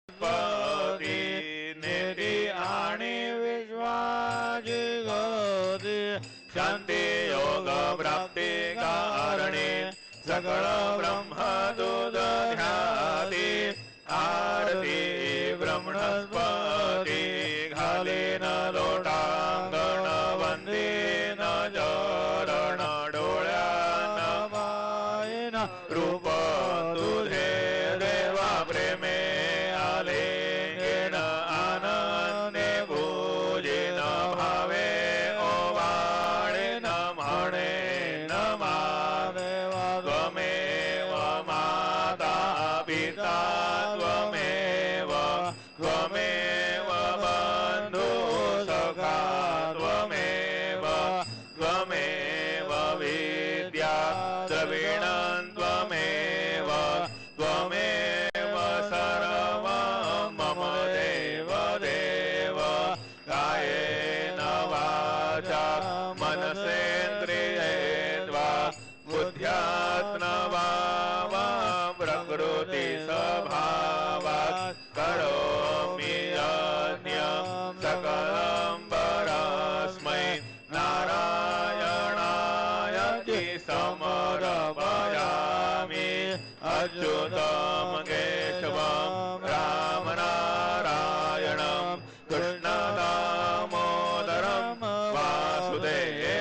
पति नेति आणि विश्वाजिगोति शांति योग प्राप्ति कारणे सकल ब्रह्म दूत ध्याति आरती ब्रह्मणस्पति घालीन लोटांगण वंदीन चरण डोळ्यान पायन रूप तुझे देवा प्रेमे आलिंगन आनंदे पूजिन भावे ओवाळेन म्हणे नमा देवा त्वमेव माता पिता त्वमेव त्वमेव बन्धु सखा त्वमेव त्वमेव विद्या द्रविणं त्वमेव त्वमेव सर्वं मम देव देव कायेन वाचा मनसेन्द्रियेर्वा बुद्ध्यात्मना वा प्रकृति स्वभावात् करोमि यज्ञं सकलं परस्मै नारायणाय समर्पयामि अच्युतं केशवं रामनारायणं कृष्णदामोदरं वासुदेवं